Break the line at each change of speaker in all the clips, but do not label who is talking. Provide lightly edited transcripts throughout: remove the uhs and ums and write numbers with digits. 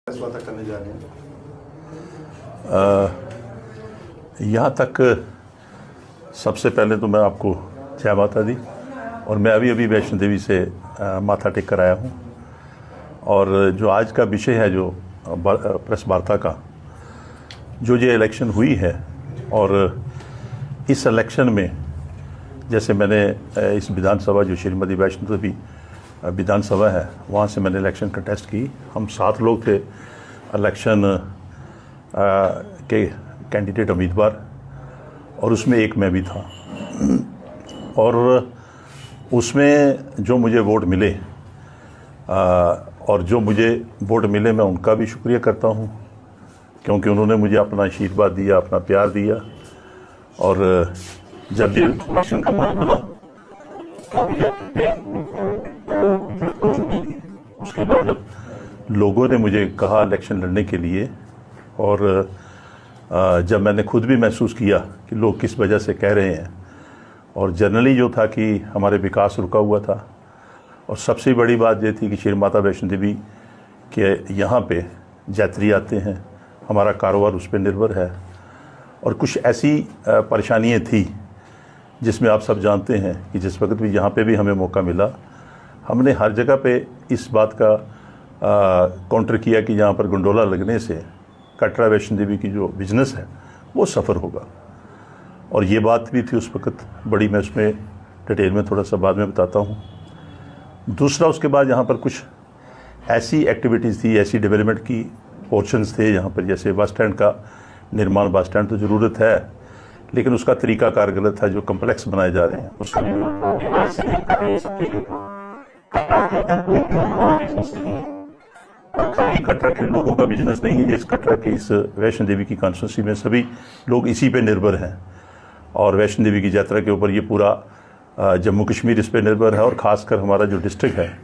फैसला तक करने जा रहे हैं।
यहाँ तक सबसे पहले तो मैं आपको जय माता दी। और मैं अभी वैष्णो देवी से माथा टेक कर आया हूँ। और जो आज का विषय है, जो प्रेस वार्ता का, जो ये इलेक्शन हुई है, और इस इलेक्शन में जैसे मैंने इस विधानसभा, जो श्रीमती वैष्णो देवी विधानसभा है, वहाँ से मैंने इलेक्शन कंटेस्ट की। हम 7 लोग थे इलेक्शन के कैंडिडेट उम्मीदवार, और उसमें एक मैं भी था। और उसमें जो मुझे वोट मिले, और जो मुझे वोट मिले, मैं उनका भी शुक्रिया करता हूँ, क्योंकि उन्होंने मुझे अपना आशीर्वाद दिया, अपना प्यार दिया। और जब ये इलेक्शन का मामला, उसके बाद जब लोगों ने मुझे कहा इलेक्शन लड़ने के लिए, और जब मैंने खुद भी महसूस किया कि लोग किस वजह से कह रहे हैं, और जनरली जो था कि हमारे विकास रुका हुआ था, और सबसे बड़ी बात ये थी कि श्री माता वैष्णो देवी के यहाँ पे यात्री आते हैं, हमारा कारोबार उस पर निर्भर है। और कुछ ऐसी परेशानियाँ थी जिसमें आप सब जानते हैं कि जिस वक्त भी यहाँ पे भी हमें मौका मिला, हमने हर जगह पे इस बात का काउंटर किया कि यहाँ पर गंडोला लगने से कटरा वैष्णो देवी की जो बिजनेस है वो सफ़र होगा। और ये बात भी थी उस वक्त बड़ी, मैं उसमें डिटेल में थोड़ा सा बाद में बताता हूँ। दूसरा, उसके बाद यहाँ पर कुछ ऐसी एक्टिविटीज़ थी, ऐसी डेवलपमेंट की पोर्शंस थे यहाँ पर, जैसे बस स्टैंड का निर्माण। बस स्टैंड तो ज़रूरत है, लेकिन उसका तरीकाकार गलत था। जो कम्प्लेक्स बनाए जा रहे हैं उसका कटरा के लोगों का बिजनेस नहीं है। इस कटरा के इस वैष्णो देवी की कॉन्स्टिट्यूंसी में सभी लोग इसी पे निर्भर हैं, और वैष्णो देवी की यात्रा के ऊपर ये पूरा जम्मू कश्मीर इस पे निर्भर है। और ख़ासकर हमारा जो डिस्ट्रिक्ट है,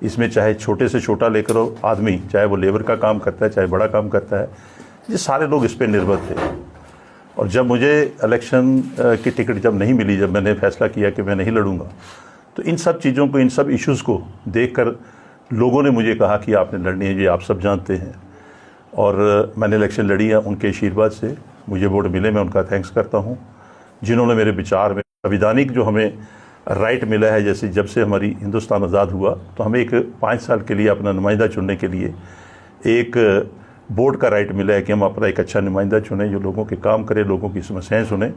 इसमें चाहे छोटे से छोटा लेकर आदमी, चाहे वो लेबर का काम करता है, चाहे बड़ा काम करता है, ये सारे लोग इस पे निर्भर थे। और जब मुझे इलेक्शन की टिकट जब नहीं मिली, जब मैंने फैसला किया कि मैं नहीं लड़ूंगा, तो इन सब चीज़ों को, इन सब इश्यूज़ को देखकर लोगों ने मुझे कहा कि आपने लड़नी है, ये आप सब जानते हैं। और मैंने इलेक्शन लड़ी है, उनके आशीर्वाद से मुझे वोट मिले, मैं उनका थैंक्स करता हूँ, जिन्होंने मेरे विचार में संविधानिक जो हमें राइट मिला है। जैसे जब से हमारी हिंदुस्तान आज़ाद हुआ, तो हमें एक 5 साल के लिए अपना नुमाइंदा चुनने के लिए एक वोट का राइट मिला है कि हम अपना एक अच्छा नुमाइंदा चुनें, जो लोगों के काम करे, लोगों की समस्याएं सुने।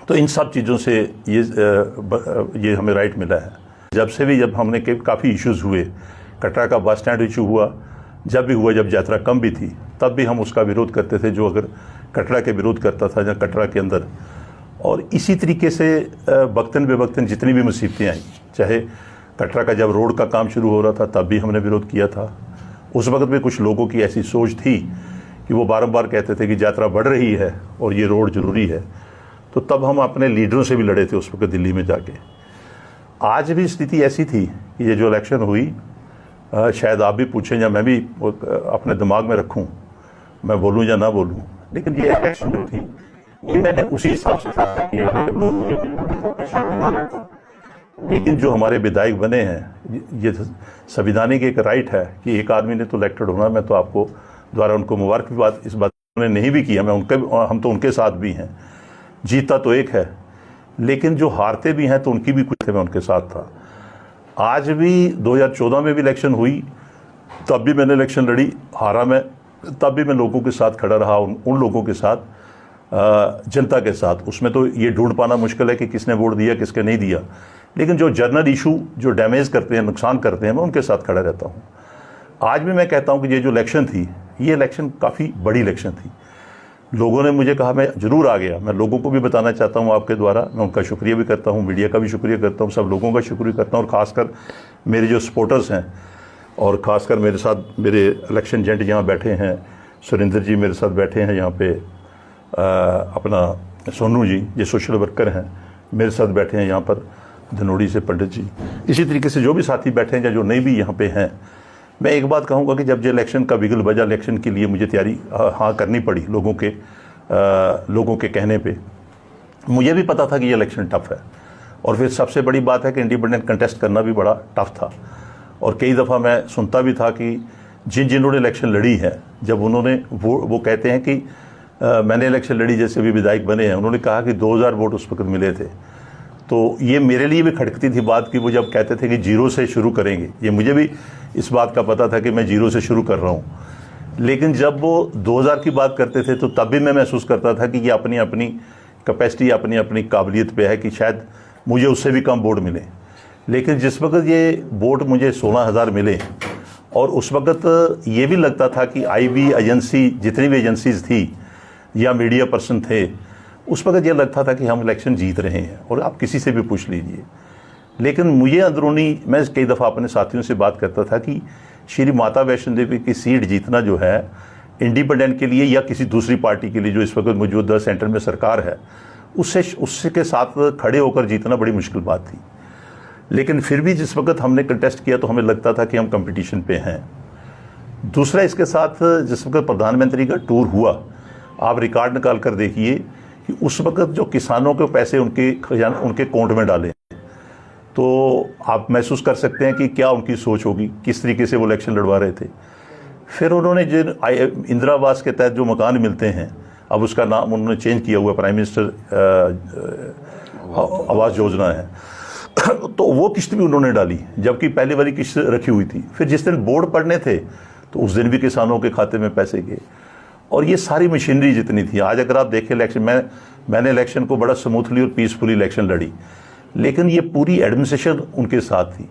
तो इन सब चीज़ों से ये हमें राइट मिला है। जब से भी, जब हमने काफ़ी इश्यूज़ हुए, कटरा का बस स्टैंड इशू हुआ, जब भी हुआ, जब यात्रा कम भी थी, तब भी हम उसका विरोध करते थे, जो अगर कटरा के विरोध करता था या कटरा के अंदर। और इसी तरीके से वक्तन बेवक्तन जितनी भी मुसीबतें आई, चाहे कटरा का जब रोड का काम शुरू हो रहा था, तब भी हमने विरोध किया था। उस वक्त भी कुछ लोगों की ऐसी सोच थी कि वो बारंबार कहते थे कि यात्रा बढ़ रही है और ये रोड ज़रूरी है। तो तब हम अपने लीडरों से भी लड़े थे उस वक्त दिल्ली में जाके। आज भी स्थिति ऐसी थी कि ये जो इलेक्शन हुई, शायद आप भी पूछें या मैं भी अपने दिमाग में रखूं, मैं बोलूं या ना बोलूं, लेकिन ये इलेक्शन जो थी, ये मैंने उसी हिसाब से किया। लेकिन जो हमारे विधायक बने हैं, ये संविधानिक एक राइट है कि एक आदमी ने तो इलेक्टेड होना। मैं तो आपको द्वारा उनको मुबारकबाद इस बात उन्होंने नहीं भी किया, हम तो उनके साथ भी हैं। जीता तो एक है, लेकिन जो हारते भी हैं तो उनकी भी कुछ थे, मैं उनके साथ था। आज भी 2014 में भी इलेक्शन हुई, तब भी मैंने इलेक्शन लड़ी, हारा मैं, तब भी मैं लोगों के साथ खड़ा रहा, उन लोगों के साथ, जनता के साथ। उसमें तो ये ढूंढ पाना मुश्किल है कि किसने वोट दिया, किसके नहीं दिया, लेकिन जो जनरल इशू जो डैमेज करते हैं, नुकसान करते हैं, मैं उनके साथ खड़ा रहता हूँ। आज भी मैं कहता हूँ कि ये जो इलेक्शन थी, ये इलेक्शन काफ़ी बड़ी इलेक्शन थी। लोगों ने मुझे कहा, मैं ज़रूर आ गया। मैं लोगों को भी बताना चाहता हूँ आपके द्वारा, मैं उनका शुक्रिया भी करता हूँ, मीडिया का भी शुक्रिया करता हूँ, सब लोगों का शुक्रिया करता हूँ। और ख़ासकर मेरे जो सपोर्टर्स हैं, और ख़ासकर मेरे साथ मेरे इलेक्शन एजेंट यहाँ बैठे हैं, सुरेंद्र जी मेरे साथ बैठे हैं यहाँ पे, अपना सोनू जी, ये सोशल वर्कर हैं, मेरे साथ बैठे हैं यहाँ पर, धनोड़ी से पंडित जी। इसी तरीके से जो भी साथी बैठे हैं या जो नहीं भी यहाँ पे हैं, मैं एक बात कहूँगा कि जब ये इलेक्शन का बिगल बजा, इलेक्शन के लिए मुझे तैयारी करनी पड़ी लोगों के कहने पे। मुझे भी पता था कि ये इलेक्शन टफ है, और फिर सबसे बड़ी बात है कि इंडिपेंडेंट कंटेस्ट करना भी बड़ा टफ था। और कई दफ़ा मैं सुनता भी था कि जिन्होंने इलेक्शन लड़ी है, जब उन्होंने वो कहते हैं कि मैंने इलेक्शन लड़ी, जैसे भी विधायक बने हैं, उन्होंने कहा कि 2000 वोट उस वक्त मिले थे। तो ये मेरे लिए भी खटकती थी बात कि वो जब कहते थे कि जीरो से शुरू करेंगे, ये मुझे भी इस बात का पता था कि मैं जीरो से शुरू कर रहा हूँ, लेकिन जब वो 2000 की बात करते थे तो तब भी मैं महसूस करता था कि ये अपनी अपनी कैपेसिटी, अपनी अपनी काबिलियत पे है कि शायद मुझे उससे भी कम वोट मिले। लेकिन जिस वक्त ये वोट मुझे 16,000 मिले, और उस वक्त ये भी लगता था कि IB एजेंसी, जितनी भी एजेंसीज थी या मीडिया पर्सन थे, उस वक्त ये लगता था कि हम इलेक्शन जीत रहे हैं, और आप किसी से भी पूछ लीजिए। लेकिन मुझे अंदरूनी, मैं कई दफ़ा अपने साथियों से बात करता था कि श्री माता वैष्णो देवी की सीट जीतना जो है इंडिपेंडेंट के लिए या किसी दूसरी पार्टी के लिए जो इस वक्त मौजूदा सेंटर में सरकार है, उससे के साथ खड़े होकर जीतना बड़ी मुश्किल बात थी। लेकिन फिर भी जिस वक्त हमने कंटेस्ट किया तो हमें लगता था कि हम कंपटीशन पे हैं। दूसरा, इसके साथ जिस वक्त प्रधानमंत्री का टूर हुआ, आप रिकॉर्ड निकाल कर देखिए कि उस वक्त जो किसानों के पैसे उनके अकाउंट में डाले, तो आप महसूस कर सकते हैं कि क्या उनकी सोच होगी, किस तरीके से वो इलेक्शन लड़वा रहे थे। फिर उन्होंने जिन इंदिरा आवास के तहत जो मकान मिलते हैं, अब उसका नाम उन्होंने चेंज किया हुआ, प्राइम मिनिस्टर आवास योजना है, तो वो किस्त भी उन्होंने डाली, जबकि पहले वाली किस्त रखी हुई थी। फिर जिस दिन बोर्ड पढ़ने थे तो उस दिन भी किसानों के खाते में पैसे गए। और ये सारी मशीनरी जितनी थी, आज अगर आप देखें इलेक्शन, मैंने इलेक्शन को बड़ा स्मूथली और पीसफुली इलेक्शन लड़ी, लेकिन ये पूरी एडमिनिस्ट्रेशन उनके साथ थी।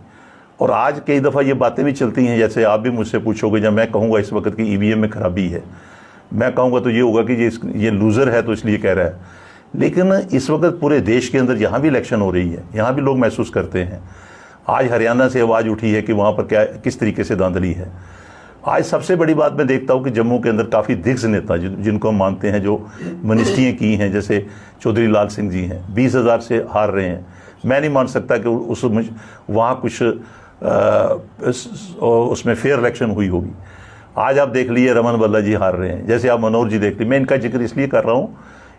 और आज कई दफ़ा ये बातें भी चलती हैं, जैसे आप भी मुझसे पूछोगे, जब मैं कहूँगा इस वक्त की EVM में खराबी है, मैं कहूँगा तो ये होगा कि ये लूज़र है तो इसलिए कह रहा है। लेकिन इस वक्त पूरे देश के अंदर जहाँ भी इलेक्शन हो रही है, यहाँ भी लोग महसूस करते हैं। आज हरियाणा से आवाज़ उठी है कि वहाँ पर किस तरीके से धांधली है। आज सबसे बड़ी बात मैं देखता हूँ कि जम्मू के अंदर काफ़ी दिग्गज नेता जिनको हम मानते हैं, जो मिनिस्ट्रियाँ की हैं, जैसे चौधरी लाल सिंह जी हैं, 20,000 से हार रहे हैं। मैं नहीं मान सकता कि वहाँ कुछ उसमें फेयर इलेक्शन हुई होगी। आज आप देख लीजिए रमन भल्ला जी हार रहे हैं, जैसे आप मनोहर जी देख लीजिए। मैं इनका जिक्र इसलिए कर रहा हूँ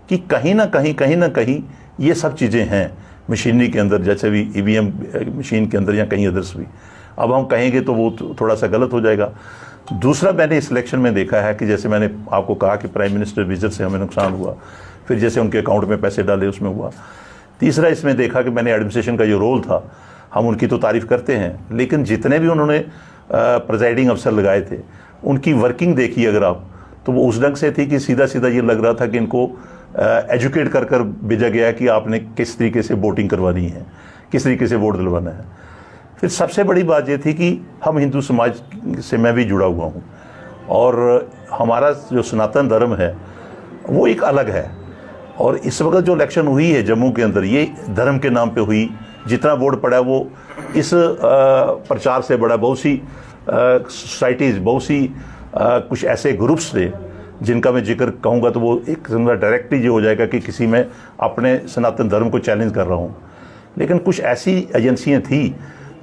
कि कहीं ना कहीं ये सब चीज़ें हैं मशीनरी के अंदर, जैसे भी EVM मशीन के अंदर या कहीं अदर्स भी। अब हम कहेंगे तो वो थोड़ा सा गलत हो जाएगा। दूसरा, मैंने इस इलेक्शन में देखा है कि जैसे मैंने आपको कहा कि प्राइम मिनिस्टर विजिट से हमें नुकसान हुआ, फिर जैसे उनके अकाउंट में पैसे डाले उसमें हुआ। तीसरा, इसमें देखा कि मैंने एडमिनिस्ट्रेशन का जो रोल था, हम उनकी तो तारीफ़ करते हैं, लेकिन जितने भी उन्होंने प्रिजाइडिंग अफसर लगाए थे, उनकी वर्किंग देखी अगर आप, तो वो उस ढंग से थी कि सीधा सीधा ये लग रहा था कि इनको एजुकेट कर कर भेजा गया है कि आपने किस तरीके से वोटिंग करवानी है, किस तरीके से वोट दिलवाना है। फिर सबसे बड़ी बात ये थी कि हम हिंदू समाज से मैं भी जुड़ा हुआ हूँ, और हमारा जो सनातन धर्म है वो एक अलग है। और इस वक्त जो इलेक्शन हुई है जम्मू के अंदर, ये धर्म के नाम पे हुई। जितना वोट पड़ा वो इस प्रचार से बड़ा। बहुत सी सोसाइटीज़, बहुत सी कुछ ऐसे ग्रुप्स थे जिनका मैं जिक्र कहूँगा तो वो एक डायरेक्टली ये हो जाएगा कि किसी में अपने सनातन धर्म को चैलेंज कर रहा हूँ। लेकिन कुछ ऐसी एजेंसियाँ थी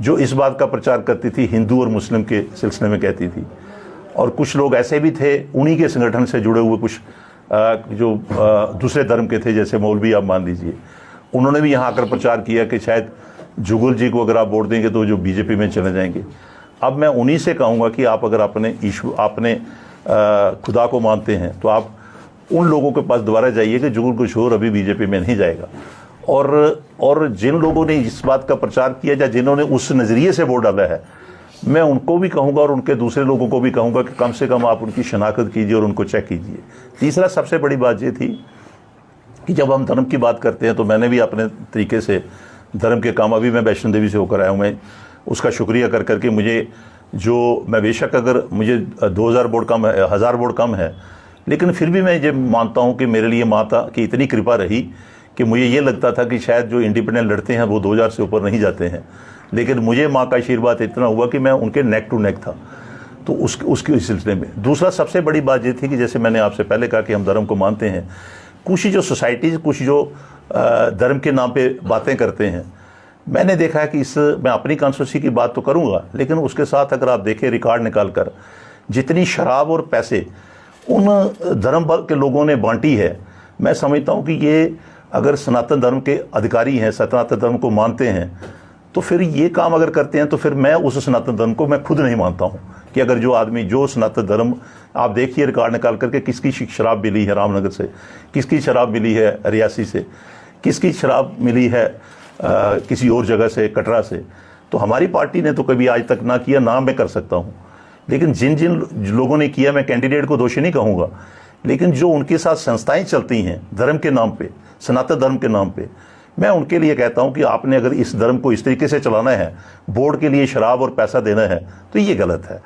जो इस बात का प्रचार करती थी, हिंदू और मुस्लिम के सिलसिले में कहती थी। और कुछ लोग ऐसे भी थे उन्हीं के संगठन से जुड़े हुए, कुछ जो दूसरे धर्म के थे, जैसे मौलवी आप मान लीजिए, उन्होंने भी यहाँ आकर प्रचार किया कि शायद जुगल जी को अगर आप वोट देंगे तो जो बीजेपी में चले जाएंगे। अब मैं उन्हीं से कहूँगा कि आप अगर अपने खुदा को मानते हैं तो आप उन लोगों के पास दोबारा जाइए कि जुगल किशोर अभी बीजेपी में नहीं जाएगा। और जिन लोगों ने इस बात का प्रचार किया या जिन्होंने उस नज़रिए से वोट डाला है, मैं उनको भी कहूँगा और उनके दूसरे लोगों को भी कहूँगा कि कम से कम आप उनकी शनाख्त कीजिए और उनको चेक कीजिए। तीसरा, सबसे बड़ी बात ये थी कि जब हम धर्म की बात करते हैं तो मैंने भी अपने तरीके से धर्म के काम, अभी मैं वैष्णो देवी से होकर आया हूँ, मैं उसका शुक्रिया कर करके मुझे जो, मैं बेशक अगर मुझे 2000 वोट कम है, 1000 वोट कम है, लेकिन फिर भी मैं ये मानता हूँ कि मेरे लिए माता की इतनी कृपा रही कि मुझे ये लगता था कि शायद जो इंडिपेंडेंट लड़ते हैं वो 2000 से ऊपर नहीं जाते हैं, लेकिन मुझे माँ का आशीर्वाद इतना हुआ कि मैं उनके नेक टू नेक था। तो उसके सिलसिले में दूसरा सबसे बड़ी बात ये थी कि जैसे मैंने आपसे पहले कहा कि हम धर्म को मानते हैं, कुछ जो सोसाइटीज़, कुछ जो धर्म के नाम पे बातें करते हैं, मैंने देखा है कि मैं अपनी कॉन्स्टिट्यूंसी की बात तो करूँगा, लेकिन उसके साथ अगर आप देखें रिकॉर्ड निकाल कर, जितनी शराब और पैसे उन धर्म के लोगों ने बांटी है, मैं समझता हूँ कि ये अगर सनातन धर्म के अधिकारी हैं, सनातन धर्म को मानते हैं, तो फिर ये काम अगर करते हैं तो फिर मैं उस सनातन धर्म को मैं खुद नहीं मानता हूँ, कि अगर जो आदमी जो सनातन धर्म, आप देखिए रिकॉर्ड निकाल करके किसकी शराब मिली है रामनगर से, किसकी शराब मिली है रियासी से, किसकी शराब मिली है किसी और जगह से, कटरा से। तो हमारी पार्टी ने तो कभी आज तक ना किया, ना मैं कर सकता हूँ। लेकिन जिन जिन लोगों ने किया, मैं कैंडिडेट को दोषी नहीं कहूँगा, लेकिन जो उनके साथ संस्थाएं चलती हैं धर्म के नाम पे, सनातन धर्म के नाम पे, मैं उनके लिए कहता हूं कि आपने अगर इस धर्म को इस तरीके से चलाना है, बोर्ड के लिए शराब और पैसा देना है, तो ये गलत है।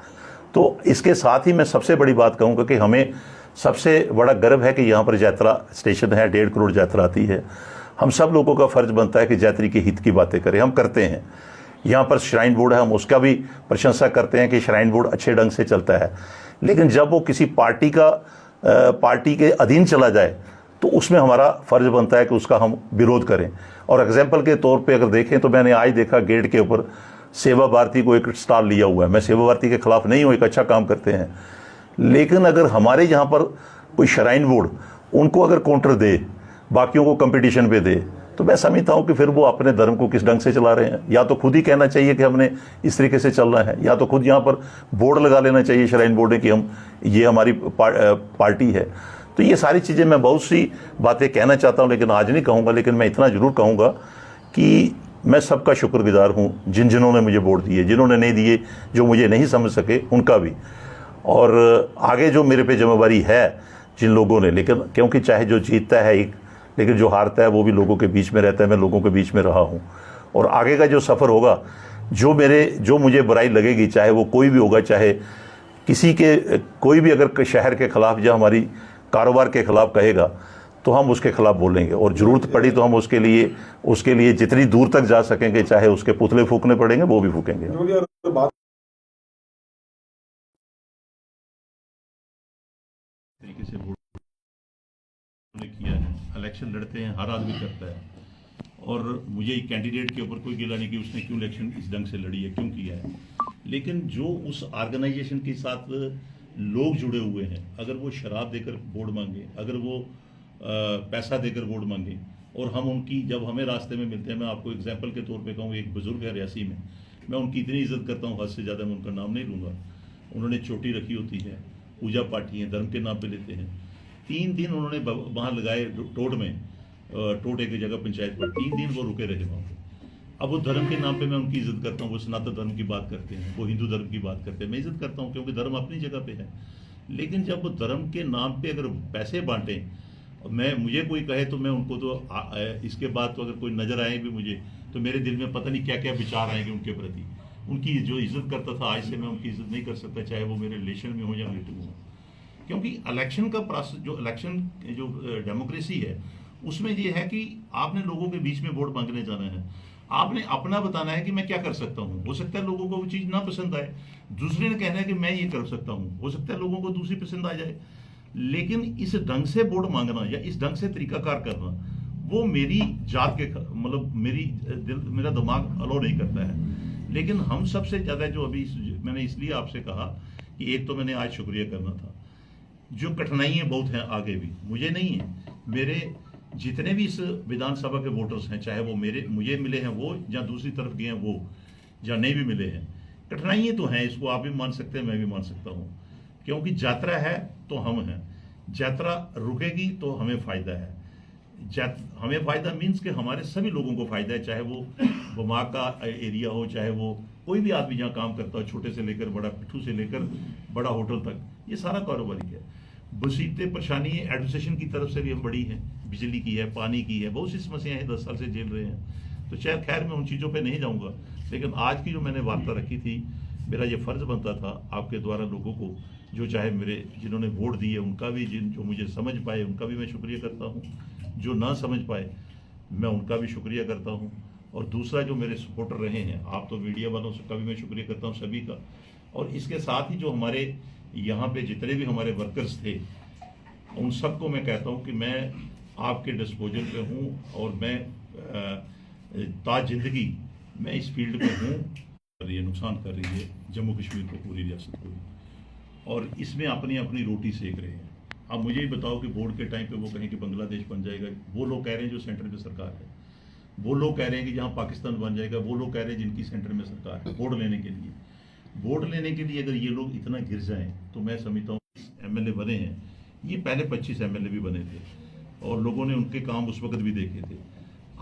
तो इसके साथ ही मैं सबसे बड़ी बात कहूँगा कि हमें सबसे बड़ा गर्व है कि यहाँ पर यात्रा स्टेशन है, 1.5 करोड़ यात्रा आती है। हम सब लोगों का फर्ज बनता है कि यात्री के हित की बातें करें, हम करते हैं। यहाँ पर श्राइन बोर्ड है, हम उसका भी प्रशंसा करते हैं कि श्राइन बोर्ड अच्छे ढंग से चलता है। लेकिन जब वो किसी पार्टी के अधीन चला जाए तो उसमें हमारा फर्ज बनता है कि उसका हम विरोध करें। और एग्जाम्पल के तौर पे अगर देखें तो मैंने आज देखा गेट के ऊपर सेवा भारती को एक स्टॉल लिया हुआ है। मैं सेवा भारती के खिलाफ नहीं हूँ, एक अच्छा काम करते हैं, लेकिन अगर हमारे यहाँ पर कोई श्राइन बोर्ड उनको अगर काउंटर दे, बाकियों को कंपटीशन पे दे, तो मैं समझता हूँ कि फिर वो अपने धर्म को किस ढंग से चला रहे हैं। या तो खुद ही कहना चाहिए कि हमने इस तरीके से चलना है, या तो खुद यहाँ पर बोर्ड लगा लेना चाहिए श्राइन बोर्ड ने कि हम ये हमारी पार्टी है। तो ये सारी चीज़ें मैं बहुत सी बातें कहना चाहता हूँ, लेकिन आज नहीं कहूँगा। लेकिन मैं इतना ज़रूर कहूँगा कि मैं सबका शुक्रगुजार हूँ, जिन्होंने मुझे वोट दिए, जिन्होंने नहीं दिए, जो मुझे नहीं समझ सके उनका भी। और आगे जो मेरे पे जिम्मेवारी है जिन लोगों ने, लेकिन क्योंकि चाहे जो जीतता है एक, लेकिन जो हारता है वो भी लोगों के बीच में रहता है। मैं लोगों के बीच में रहा हूँ, और आगे का जो सफ़र होगा, जो मुझे बुराई लगेगी, चाहे वो कोई भी होगा, चाहे किसी के कोई भी अगर शहर के खिलाफ या हमारी कारोबार के खिलाफ कहेगा, तो हम उसके खिलाफ बोलेंगे। और ज़रूरत पड़ी तो हम उसके लिए जितनी दूर तक जा सकेंगे, चाहे उसके पुतले फूकने पड़ेंगे, वो भी फूकेंगे। तरीके से वोट किया है, इलेक्शन लड़ते हैं, हर आदमी करता है। और मुझे कैंडिडेट के ऊपर कोई गिला नहीं कि उसने क्यों इलेक्शन इस ढंग से लड़ी है, क्यों किया है। लेकिन जो उस ऑर्गेनाइजेशन के साथ लोग जुड़े हुए हैं, अगर वो शराब देकर वोट मांगे, अगर वो पैसा देकर वोट मांगे, और हम उनकी जब हमें रास्ते में मिलते हैं, मैं आपको एग्जाम्पल के तौर पे कहूँ, एक बुजुर्ग है रियासी में, मैं उनकी इतनी इज्जत करता हूँ, हद से ज़्यादा मैं उनका नाम नहीं लूँगा। उन्होंने चोटी रखी होती है, पूजा पाठी है, धर्म के नाम पे लेते हैं। 3 दिन उन्होंने वहाँ लगाए टोट में, टोटे की जगह पंचायत पर 3 दिन वो रुके रहे वहाँ पे। अब वो धर्म के नाम पे मैं उनकी इज्जत करता हूँ, वो सनातन धर्म की बात करते हैं, वो हिंदू धर्म की बात करते हैं, मैं इज्जत करता हूँ क्योंकि धर्म अपनी जगह पे है। लेकिन जब वो धर्म के नाम पे अगर पैसे बांटें, मुझे कोई कहे तो मैं उनको तो इसके बाद तो अगर कोई नजर आए भी मुझे, तो मेरे दिल में पता नहीं क्या क्या विचार आएंगे उनके प्रति। उनकी जो इज्जत करता था, आज से मैं उनकी इज्जत नहीं कर सकता, चाहे वो मेरे रिलेशन में हो या रिलेटिव हो। क्योंकि इलेक्शन का प्रोसेस, जो इलेक्शन जो डेमोक्रेसी है, उसमें ये है कि आपने लोगों के बीच में वोट मांगने जाना है, आपने अपना बताना है कि मैं क्या कर सकता हूँ। हो सकता है लोगों को वो चीज़ ना पसंद आए, दूसरे ने कहना है कि मैं ये कर सकता हूँ, हो सकता है लोगों को दूसरी पसंद आ जाए। लेकिन इस ढंग से वोट मांगना या इस ढंग से तरीकाकार करना, वो मेरी जात के मतलब मेरा दिमाग अलाउ नहीं करता है। लेकिन हम सबसे ज़्यादा जो अभी मैंने इसलिए आपसे कहा कि एक तो मैंने आज शुक्रिया करना था, जो कठिनाइयाँ बहुत हैं आगे भी, मुझे नहीं है, मेरे जितने भी इस विधानसभा के वोटर्स हैं, चाहे वो मुझे मिले हैं वो, या दूसरी तरफ गए हैं वो, या नहीं भी मिले हैं, कठिनाइयाँ तो हैं, इसको आप भी मान सकते हैं, मैं भी मान सकता हूँ। क्योंकि यात्रा है तो हम हैं, यात्रा रुकेगी तो हमें फ़ायदा है। हमें फ़ायदा मीन्स कि हमारे सभी लोगों को फ़ायदा है, चाहे वो बमा का एरिया हो, चाहे वो कोई भी आदमी जहाँ काम करता हो, छोटे से लेकर बड़ा, पिट्ठू से लेकर बड़ा होटल तक, ये सारा कारोबारी है। बसीते परेशानी एडमिनिस्ट्रेशन की तरफ से भी हम बड़ी हैं, बिजली की है, पानी की है, बहुत सी समस्याएं हैं, 10 साल से झेल रहे हैं। तो शायद खैर मैं उन चीज़ों पे नहीं जाऊंगा, लेकिन आज की जो मैंने वार्ता रखी थी, मेरा ये फ़र्ज़ बनता था आपके द्वारा लोगों को, जो चाहे जिन्होंने वोट दिए उनका भी, जो मुझे समझ पाए उनका भी मैं शुक्रिया करता हूँ, जो ना समझ पाए मैं उनका भी शुक्रिया करता हूँ। और दूसरा जो मेरे सपोर्टर रहे हैं, आप तो मीडिया वालों का भी मैं शुक्रिया करता हूँ, सभी का। और इसके साथ ही जो हमारे यहाँ पे जितने भी हमारे वर्कर्स थे, उन सबको मैं कहता हूँ कि मैं आपके डिस्पोजल पे हूँ, और मैं ताज जिंदगी मैं इस फील्ड में हूँ। ये नुकसान कर रही है जम्मू कश्मीर को, पूरी रियासत को, और इसमें अपनी अपनी रोटी सेक रहे हैं। अब मुझे ही बताओ कि वोट के टाइम पे वो कहें कि बांग्लादेश बन जाएगा, वो लोग कह रहे हैं जो सेंटर में सरकार है, वो लोग कह रहे हैं कि जहाँ पाकिस्तान बन जाएगा, वो लोग कह रहे हैं जिनकी सेंटर में सरकार है, वोट लेने के लिए। वोट लेने के लिए अगर ये लोग इतना गिर जाएं तो मैं समझता हूँ एमएलए बने हैं, ये पहले 25 एमएलए भी बने थे और लोगों ने उनके काम उस वक्त भी देखे थे।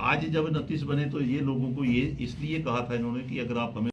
आज जब 29 बने तो ये लोगों को ये इसलिए कहा था इन्होंने कि अगर आप हमें